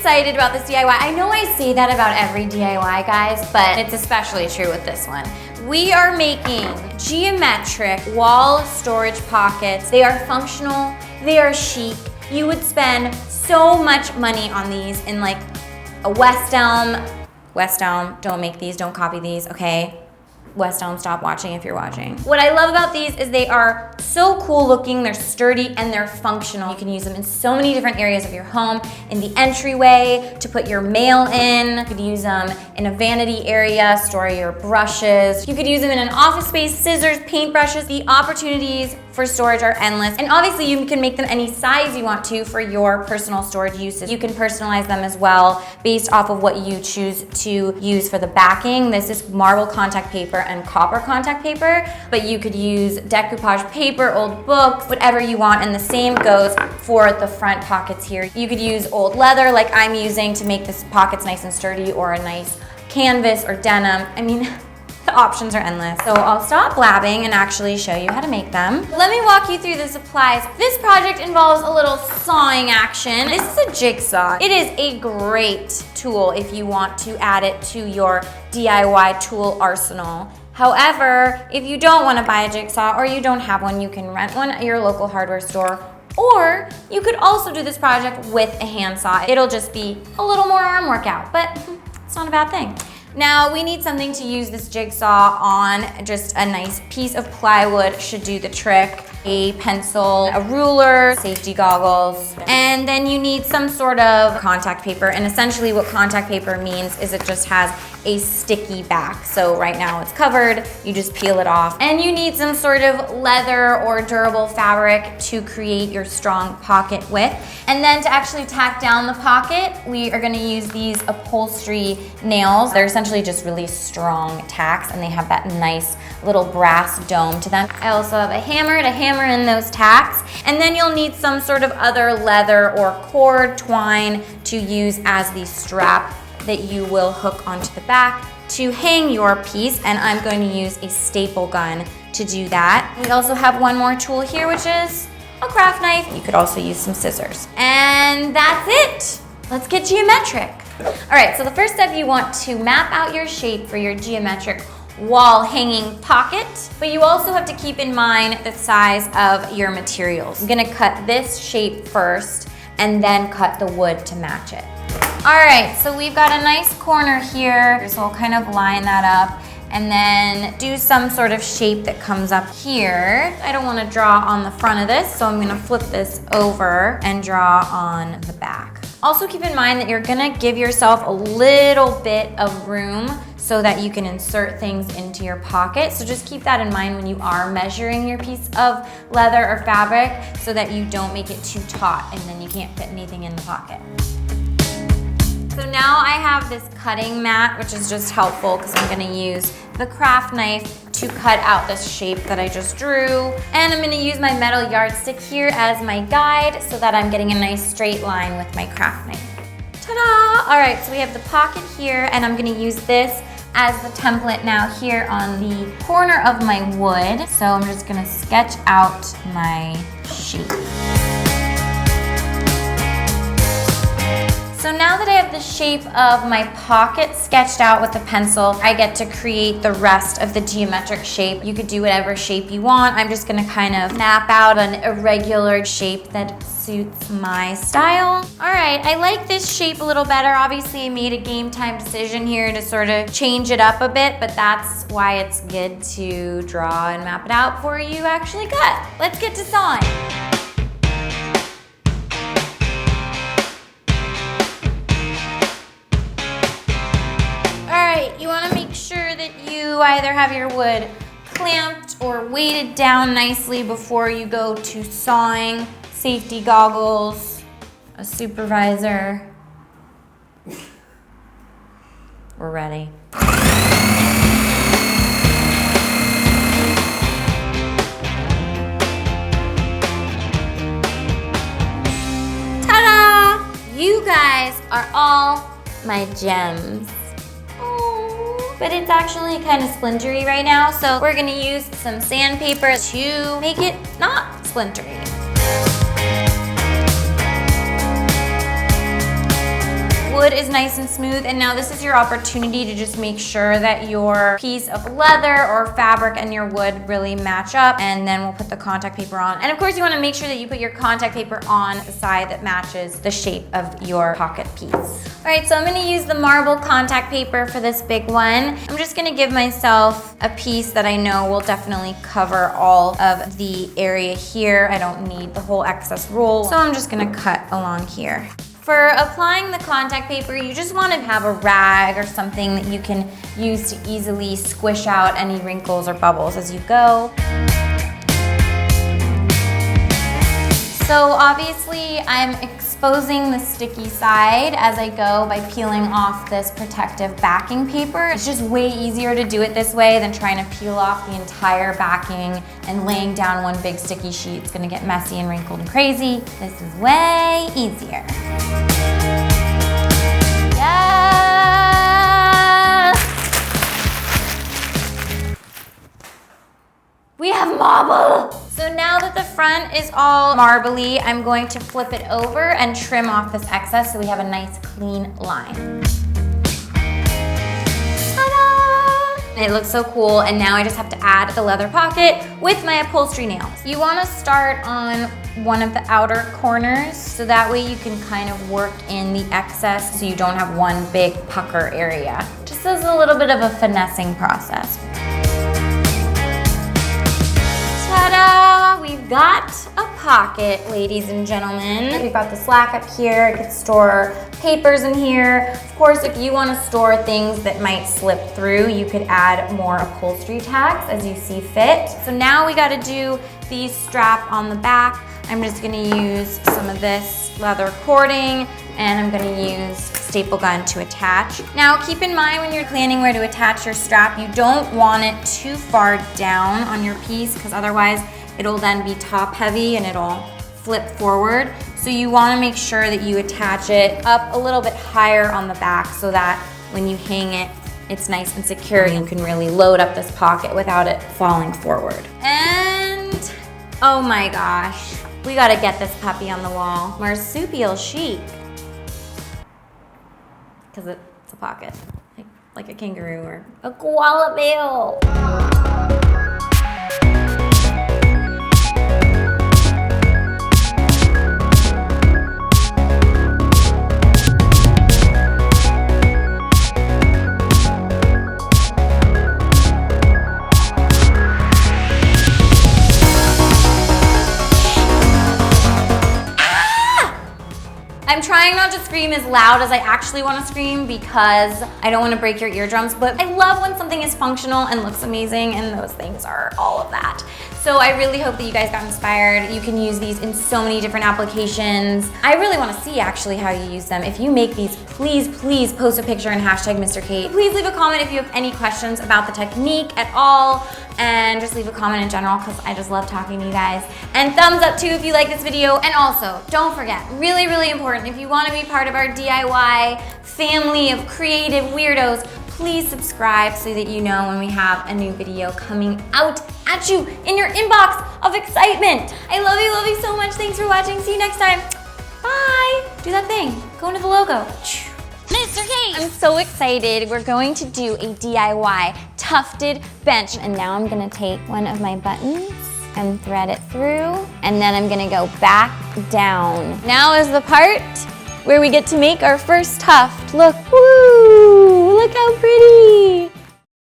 excited about this DIY. I know I say that about every DIY, guys, but it's especially true with this one. We are making geometric wall storage pockets. They are functional, they are chic. You would spend so much money on these in like a West Elm, don't make these, don't copy these, okay? West Elm, stop watching if you're watching. What I love about these is they are so cool looking, they're sturdy, and they're functional. You can use them in so many different areas of your home, in the entryway, to put your mail in. You could use them in a vanity area, store your brushes. You could use them in an office space, scissors, paintbrushes. The opportunities for storage are endless. And obviously you can make them any size you want to for your personal storage uses. You can personalize them as well based off of what you choose to use for the backing. This is marble contact paper and copper contact paper, but you could use decoupage paper, old books, whatever you want, and the same goes for the front pockets here. You could use old leather like I'm using to make this pockets nice and sturdy, or a nice canvas or denim. I mean, the options are endless. So I'll stop blabbing and actually show you how to make them. Let me walk you through the supplies. This project involves a little sawing action. This is a jigsaw. It is a great tool if you want to add it to your DIY tool arsenal. However, if you don't want to buy a jigsaw or you don't have one, you can rent one at your local hardware store. Or you could also do this project with a handsaw. It'll just be a little more arm workout, but it's not a bad thing. Now we need something to use this jigsaw on. Just a nice piece of plywood should do the trick. A pencil, a ruler, safety goggles, and then you need some sort of contact paper. And essentially what contact paper means is it just has a sticky back. So right now it's covered, you just peel it off. And you need some sort of leather or durable fabric to create your strong pocket with. And then to actually tack down the pocket, we are gonna use these upholstery nails. They're essentially just really strong tacks, and they have that nice little brass dome to them. I also have a hammer to hammer in those tacks. And then you'll need some sort of other leather or cord, twine, to use as the strap that you will hook onto the back to hang your piece, and I'm going to use a staple gun to do that. We also have one more tool here, which is a craft knife. You could also use some scissors. And that's it. Let's get geometric. All right, so the first step, you want to map out your shape for your geometric wall hanging pocket, but you also have to keep in mind the size of your materials. I'm gonna cut this shape first and then cut the wood to match it. All right, so we've got a nice corner here, so we'll kind of line that up and then do some sort of shape that comes up here. I don't want to draw on the front of this, so I'm going to flip this over and draw on the back. Also keep in mind that you're going to give yourself a little bit of room so that you can insert things into your pocket. So just keep that in mind when you are measuring your piece of leather or fabric, so that you don't make it too taut and then you can't fit anything in the pocket. So now I have this cutting mat, which is just helpful because I'm gonna use the craft knife to cut out this shape that I just drew. And I'm gonna use my metal yardstick here as my guide so that I'm getting a nice straight line with my craft knife. Ta-da! All right, so we have the pocket here, and I'm gonna use this as the template now here on the corner of my wood. So I'm just gonna sketch out my shape. So now that I have the shape of my pocket sketched out with a pencil, I get to create the rest of the geometric shape. You could do whatever shape you want. I'm just gonna kind of map out an irregular shape that suits my style. All right, I like this shape a little better. Obviously, I made a game time decision here to sort of change it up a bit, but that's why it's good to draw and map it out before you actually cut. Let's get to sawing. You want to make sure that you either have your wood clamped or weighted down nicely before you go to sawing. Safety goggles, a supervisor. We're ready. Ta-da! You guys are all my gems. But it's actually kind of splintery right now, so we're gonna use some sandpaper to make it not splintery. wood is nice and smooth, and now this is your opportunity to just make sure that your piece of leather or fabric and your wood really match up, and then we'll put the contact paper on. And of course, you wanna make sure that you put your contact paper on the side that matches the shape of your pocket piece. All right, so I'm gonna use the marble contact paper for this big one. I'm just gonna give myself a piece that I know will definitely cover all of the area here. I don't need the whole excess roll, so I'm just gonna cut along here. For applying the contact paper, you just want to have a rag or something that you can use to easily squish out any wrinkles or bubbles as you go. So obviously I'm exposing the sticky side as I go by peeling off this protective backing paper. It's just way easier to do it this way than trying to peel off the entire backing and laying down one big sticky sheet. It's gonna get messy and wrinkled and crazy. This is way easier. Yes! We have marble! So now that the front is all marbly, I'm going to flip it over and trim off this excess so we have a nice clean line. Ta-da! It looks so cool, and now I just have to add the leather pocket with my upholstery nails. You wanna start on one of the outer corners so that way you can kind of work in the excess so you don't have one big pucker area. Just as a little bit of a finessing process. Ta-da! We've got a pocket, ladies and gentlemen. We've got the slack up here. I could store papers in here. Of course, if you want to store things that might slip through, you could add more upholstery tags as you see fit. So now we got to do the strap on the back. I'm just going to use some of this leather cording, and I'm going to use staple gun to attach. Now keep in mind when you're planning where to attach your strap, you don't want it too far down on your piece because otherwise it'll then be top heavy and it'll flip forward. So you want to make sure that you attach it up a little bit higher on the back so that when you hang it, it's nice and secure. You can really load up this pocket without it falling forward. And oh my gosh, we got to get this puppy on the wall. Marsupial chic. Because it's a pocket, like a kangaroo or a koala bear. I'm trying not to scream as loud as I actually want to scream because I don't want to break your eardrums, but I love when something is functional and looks amazing, and those things are all of that. So I really hope that you guys got inspired. You can use these in so many different applications. I really want to see actually how you use them. If you make these, please post a picture and hashtag Mr. Kate. Please leave a comment if you have any questions about the technique at all, and just leave a comment in general because I just love talking to you guys. And thumbs up too if you like this video. And also, don't forget, really important, if you want to be part of our DIY family of creative weirdos, please subscribe so that you know when we have a new video coming out at you in your inbox of excitement. I love you so much. Thanks for watching. See you next time. Bye. Do that thing. Go into the logo. Mr. Kate! I'm so excited. We're going to do a DIY tufted bench. And now I'm gonna take one of my buttons and thread it through. And then I'm gonna go back down. Now is the part where we get to make our first tuft. Look, woo! Look how pretty!